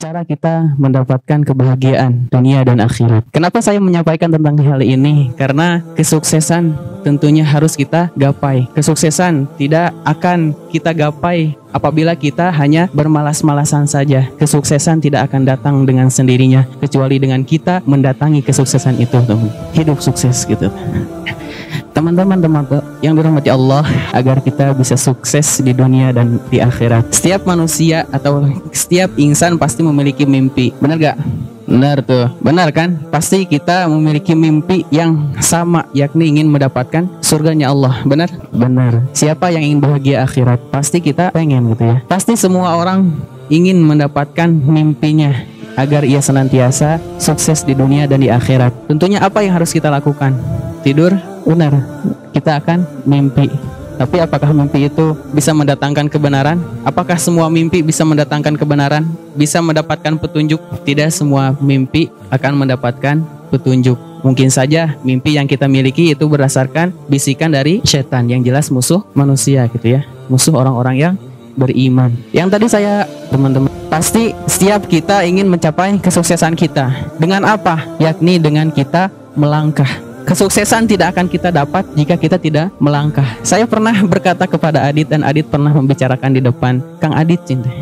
cara kita mendapatkan kebahagiaan dunia dan akhirat. Kenapa saya menyampaikan tentang hal ini? Karena kesuksesan tentunya harus kita gapai. Kesuksesan tidak akan kita gapai apabila kita hanya bermalas-malasan saja. Kesuksesan tidak akan datang dengan sendirinya, kecuali dengan kita mendatangi kesuksesan itu, teman. Hidup sukses gitu. Teman-teman yang dirahmati Allah, agar kita bisa sukses di dunia dan di akhirat. Setiap manusia atau setiap insan pasti memiliki mimpi. Benar gak? Benar tuh. Benar kan? Pasti kita memiliki mimpi yang sama, yakni ingin mendapatkan surganya Allah. Benar? Benar. Siapa yang ingin bahagia akhirat? Pasti kita pengen gitu ya. Pasti semua orang ingin mendapatkan mimpinya agar ia senantiasa sukses di dunia dan di akhirat. Tentunya apa yang harus kita lakukan? Tidur? Benar, kita akan mimpi. Tapi apakah mimpi itu bisa mendatangkan kebenaran? Apakah semua mimpi bisa mendatangkan kebenaran? Bisa mendapatkan petunjuk? Tidak semua mimpi akan mendapatkan petunjuk. Mungkin saja mimpi yang kita miliki itu berdasarkan bisikan dari setan, yang jelas musuh manusia gitu ya. Musuh orang-orang yang beriman. Yang tadi saya, teman-teman, pasti setiap kita ingin mencapai kesuksesan kita. Dengan apa? Yakni dengan kita melangkah. Kesuksesan tidak akan kita dapat jika kita tidak melangkah. Saya pernah berkata kepada Adit, dan Adit pernah membicarakan di depan. Kang Adit, cinta,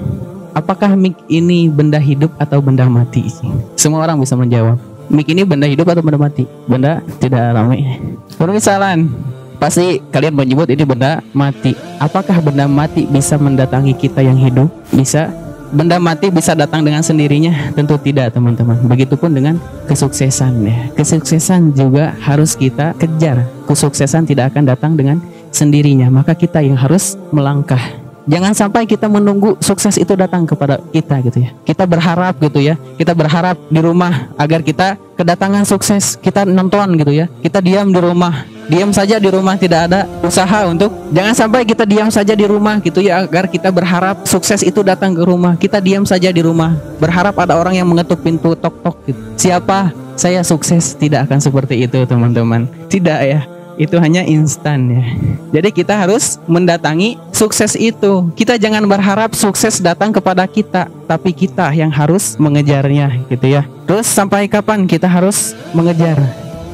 apakah mic ini benda hidup atau benda mati? Semua orang bisa menjawab. Mic ini benda hidup atau benda mati? Benda tidak ramai. Permisalan, pasti kalian menyebut ini benda mati. Apakah benda mati bisa mendatangi kita yang hidup? Bisa. Benda mati bisa datang dengan sendirinya? Tentu tidak, teman-teman. Begitupun dengan kesuksesan ya. Kesuksesan juga harus kita kejar. Kesuksesan tidak akan datang dengan sendirinya, maka kita yang harus melangkah. Jangan sampai kita menunggu sukses itu datang kepada kita gitu ya. Kita berharap gitu ya. Kita berharap di rumah agar kita kedatangan sukses. Kita nonton gitu ya. Kita diam di rumah. Diam saja di rumah, tidak ada usaha untuk. Jangan sampai kita diam saja di rumah gitu ya, agar kita berharap sukses itu datang ke rumah. Kita diam saja di rumah, berharap ada orang yang mengetuk pintu, tok-tok gitu. Siapa? Saya sukses. Tidak akan seperti itu, teman-teman. Tidak ya. Itu hanya instan ya. Jadi kita harus mendatangi sukses itu. Kita jangan berharap sukses datang kepada kita, tapi kita yang harus mengejarnya gitu ya. Terus sampai kapan kita harus mengejar?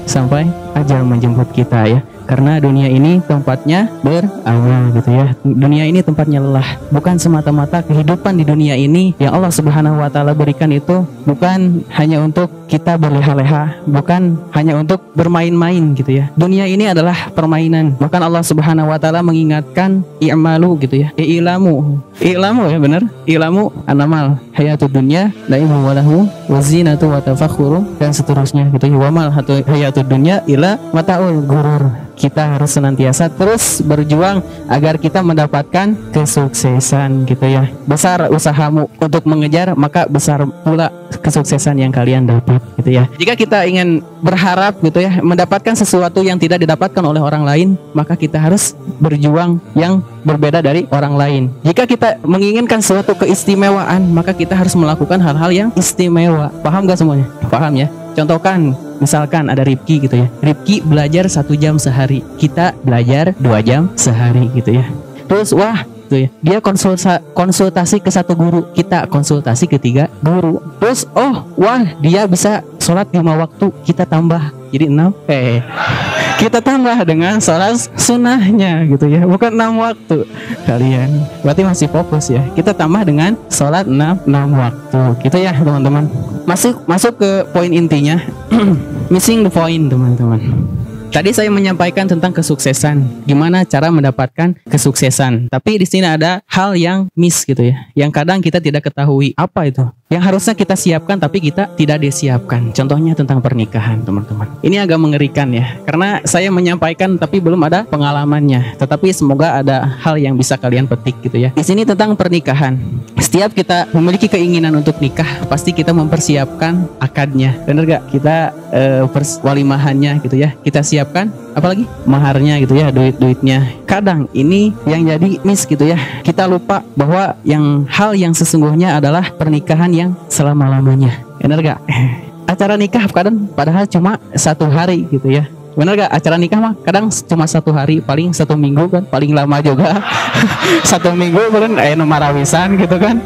Sampai ajal menjemput kita ya. Karena dunia ini tempatnya beramal gitu ya. Dunia ini tempatnya lelah. Bukan semata-mata kehidupan di dunia ini yang Allah Subhanahu wa Ta'ala berikan itu bukan hanya untuk kita berleha-leha, bukan hanya untuk bermain-main gitu ya. Dunia ini adalah permainan. Bahkan Allah Subhanahu wa Ta'ala mengingatkan i'malu gitu ya. I'lamu ya, benar. I'lamu anamal hayatud dunya laibu walahu wazinatu wa tafakhuru, dan seterusnya gitu ya. Wa mal hayatud dunya ila mataul gurur. Kita harus senantiasa terus berjuang agar kita mendapatkan kesuksesan gitu ya. Besar usahamu untuk mengejar, maka besar pula kesuksesan yang kalian dapat gitu ya. Jika kita ingin berharap gitu ya mendapatkan sesuatu yang tidak didapatkan oleh orang lain, maka kita harus berjuang yang berbeda dari orang lain. Jika kita menginginkan suatu keistimewaan, maka kita harus melakukan hal-hal yang istimewa. Paham gak semuanya? Paham ya? Contohkan, misalkan ada Rifki gitu ya. Rifki belajar 1 jam sehari, kita belajar 2 jam sehari gitu ya. Terus wah gitu ya, dia konsultasi ke 1 guru, kita konsultasi ke 3 guru. Terus wah dia bisa sholat 5 waktu, kita tambah jadi 6. Kita tambah dengan sholat sunnahnya gitu ya, bukan 6 waktu. Kalian berarti masih fokus ya. Kita tambah dengan sholat 6 waktu gitu ya, teman-teman. Masuk ke poin intinya. Missing the point, teman-teman. Tadi saya menyampaikan tentang kesuksesan, gimana cara mendapatkan kesuksesan. Tapi di sini ada hal yang miss gitu ya, yang kadang kita tidak ketahui. Apa itu? Yang harusnya kita siapkan tapi kita tidak disiapkan. Contohnya tentang pernikahan, teman-teman. Ini agak mengerikan ya, karena saya menyampaikan tapi belum ada pengalamannya. Tetapi semoga ada hal yang bisa kalian petik gitu ya. Di sini tentang pernikahan. Setiap kita memiliki keinginan untuk nikah, pasti kita mempersiapkan akadnya. Bener gak? Kita walimahannya gitu ya. Kita siapkan apalagi maharnya gitu ya, duitnya. Kadang ini yang jadi miss gitu ya. Kita lupa bahwa hal yang sesungguhnya adalah pernikahan yang selama-lamanya. Bener gak? Acara nikah kadang padahal cuma 1 hari gitu ya. Bener gak? Acara nikah mah kadang cuma 1 hari, paling 1 minggu kan, paling lama juga 1 minggu bener, marawisan gitu kan,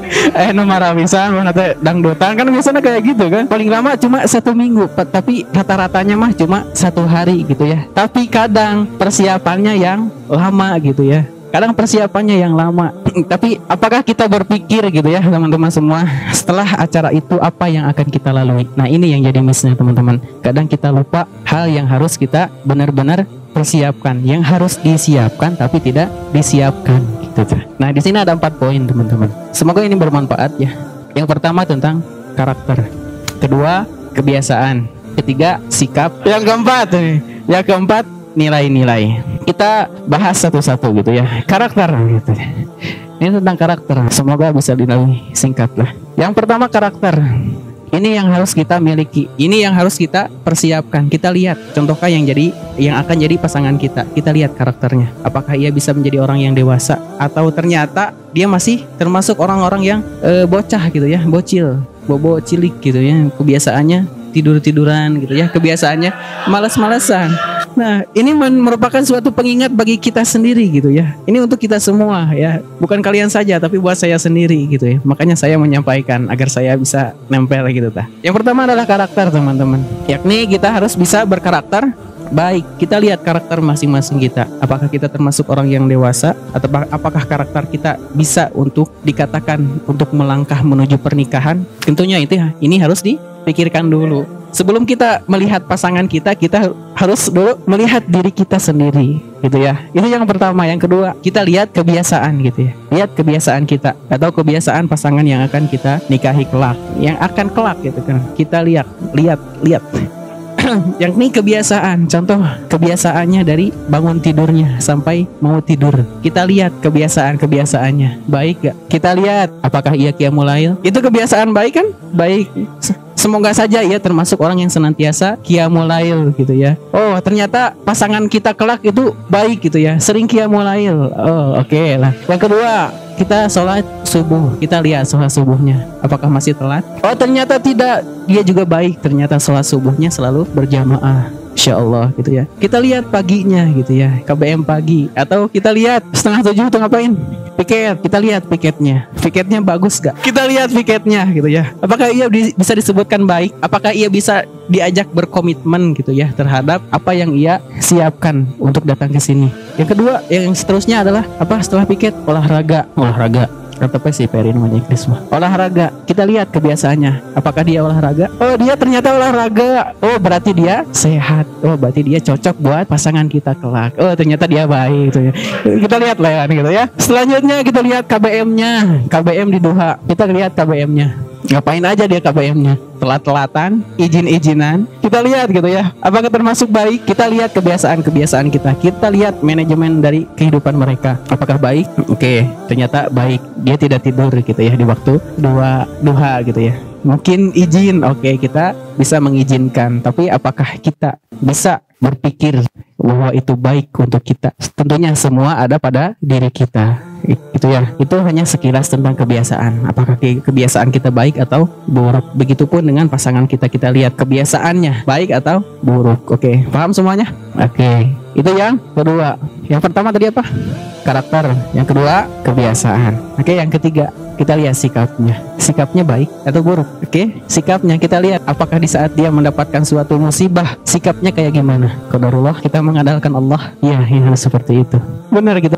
marawisan mana teh dangdutan kan, biasanya kayak gitu kan, paling lama cuma 1 minggu, tapi rata-ratanya mah cuma 1 hari gitu ya. Tapi kadang persiapannya yang lama gitu ya, kadang persiapannya yang lama. Tapi apakah kita berpikir gitu ya teman-teman semua, setelah acara itu apa yang akan kita lalui? Nah ini yang jadi missnya teman-teman. Kadang kita lupa hal yang harus kita benar-benar persiapkan, yang harus disiapkan tapi tidak disiapkan gitu. Nah di sini ada 4 poin teman-teman. Semoga ini bermanfaat ya. Yang pertama tentang karakter, kedua kebiasaan, ketiga sikap, yang keempat nilai-nilai. Kita bahas satu-satu gitu ya. Karakter gitu. Ini tentang karakter. Semoga bisa dilalui singkat lah. Yang pertama karakter. Ini yang harus kita miliki. Ini yang harus kita persiapkan. Kita lihat contohnya yang akan jadi pasangan kita. Kita lihat karakternya. Apakah ia bisa menjadi orang yang dewasa atau ternyata dia masih termasuk orang-orang yang bocah gitu ya, bocil, bobo cilik gitu ya. Kebiasaannya tidur-tiduran gitu ya. Kebiasaannya malas-malasan. Nah, ini merupakan suatu pengingat bagi kita sendiri gitu ya. Ini untuk kita semua ya, bukan kalian saja tapi buat saya sendiri gitu ya. Makanya saya menyampaikan agar saya bisa nempel gitu tah. Yang pertama adalah karakter teman-teman. Yakni kita harus bisa berkarakter baik. Kita lihat karakter masing-masing kita. Apakah kita termasuk orang yang dewasa atau apakah karakter kita bisa untuk dikatakan untuk melangkah menuju pernikahan? Tentunya ini harus dipikirkan dulu. Sebelum kita melihat pasangan kita harus dulu melihat diri kita sendiri gitu ya. Itu yang pertama. Yang kedua, kita lihat kebiasaan gitu ya. Lihat kebiasaan kita atau kebiasaan pasangan yang akan kita nikahi kelak, yang akan kelak gitu kan. Kita lihat. Yang ini kebiasaan, contoh kebiasaannya dari bangun tidurnya sampai mau tidur. Kita lihat kebiasaannya baik gak? Kita lihat apakah ia qiyamul lail. Itu kebiasaan baik kan? Baik. Semoga saja ia termasuk orang yang senantiasa qiyamul lail gitu ya. Oh ternyata pasangan kita kelak itu baik gitu ya, sering qiyamul lail. Oh oke lah. Yang kedua, kita sholat subuh. Kita lihat sholat subuhnya apakah masih telat. Oh ternyata tidak, dia juga baik. Ternyata sholat subuhnya selalu berjamaah, Insya Allah gitu ya. Kita lihat paginya gitu ya, KBM pagi. Atau kita lihat 6:30 tuh ngapain? Piket. Kita lihat piketnya bagus gak? Kita lihat piketnya gitu ya. Apakah ia bisa disebutkan baik? Apakah ia bisa diajak berkomitmen gitu ya terhadap apa yang ia siapkan untuk datang ke sini? Yang kedua, yang seterusnya adalah apa setelah piket? Olahraga. Kata si Peri namanya Inggris mah. Olahraga. Kita lihat kebiasaannya. Apakah dia olahraga? Oh dia ternyata olahraga. Oh berarti dia sehat. Oh berarti dia cocok buat pasangan kita kelak. Oh ternyata dia baik gitu ya. Kita lihat lah gitu ya. Selanjutnya kita lihat KBM-nya. KBM di Duha. Kita lihat KBM-nya. Ngapain aja dia KBM-nya? Telat-telatan, izin-izinan. Kita lihat gitu ya. Apakah termasuk baik? Kita lihat kebiasaan kita. Kita lihat manajemen dari kehidupan mereka. Apakah baik? Oke, ternyata baik. Dia tidak tidur gitu ya di waktu duha gitu ya. Mungkin izin. Oke, kita bisa mengizinkan. Tapi apakah kita bisa berpikir bahwa itu baik untuk kita? Tentunya semua ada pada diri kita. Itu ya. Itu hanya sekilas tentang kebiasaan. Apakah kebiasaan kita baik atau buruk? Begitupun dengan pasangan kita. Kita lihat kebiasaannya baik atau buruk. Oke, paham semuanya? Oke. Itu yang kedua. Yang pertama tadi apa? Karakter. Yang kedua kebiasaan. Oke, yang ketiga kita lihat sikapnya. Sikapnya baik atau buruk? Oke, sikapnya kita lihat apakah di saat dia mendapatkan suatu musibah sikapnya kayak gimana? Qadarullah, kita mengandalkan Allah. Ya, harus seperti itu. Benar kita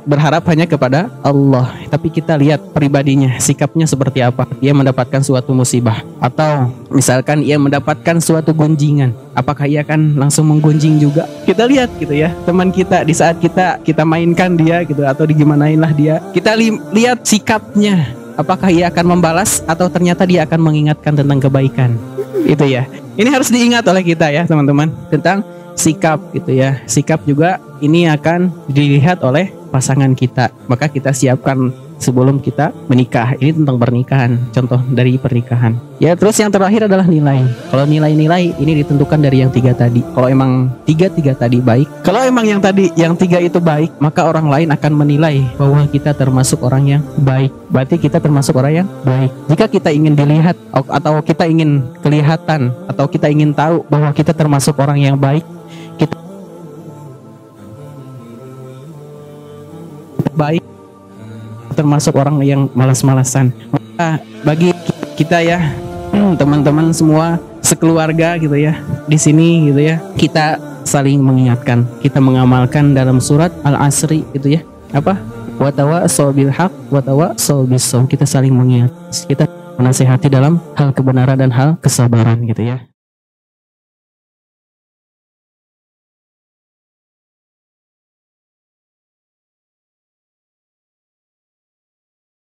berharap hanya kepada Allah, tapi kita lihat pribadinya, sikapnya seperti apa. Ia mendapatkan suatu musibah atau misalkan ia mendapatkan suatu gunjingan, apakah ia akan langsung menggunjing juga? Kita lihat gitu ya, teman kita di saat kita mainkan dia gitu atau digimanain lah dia. Kita lihat sikapnya, apakah ia akan membalas atau ternyata dia akan mengingatkan tentang kebaikan. Itu ya. Ini harus diingat oleh kita ya, teman-teman, tentang sikap gitu ya. Sikap juga ini akan dilihat oleh pasangan kita. Maka kita siapkan sebelum kita menikah. Ini tentang pernikahan, contoh dari pernikahan. Ya, terus yang terakhir adalah nilai. Kalau nilai-nilai ini ditentukan dari yang 3 tadi. Kalau emang tiga tadi baik, kalau emang yang 3 itu baik, maka orang lain akan menilai bahwa kita termasuk orang yang baik. Berarti kita termasuk orang yang baik. Jika kita ingin dilihat atau kita ingin kelihatan atau kita ingin tahu bahwa kita termasuk orang yang baik, kita baik termasuk orang yang malas-malasan. Maka bagi kita ya, teman-teman semua sekeluarga gitu ya, di sini gitu ya, kita saling mengingatkan, kita mengamalkan dalam surat Al-Asri gitu ya. Apa? Wa tawassaw bil haq wa tawassaw bis sabr. Kita saling mengingat, kita menasihati dalam hal kebenaran dan hal kesabaran gitu ya.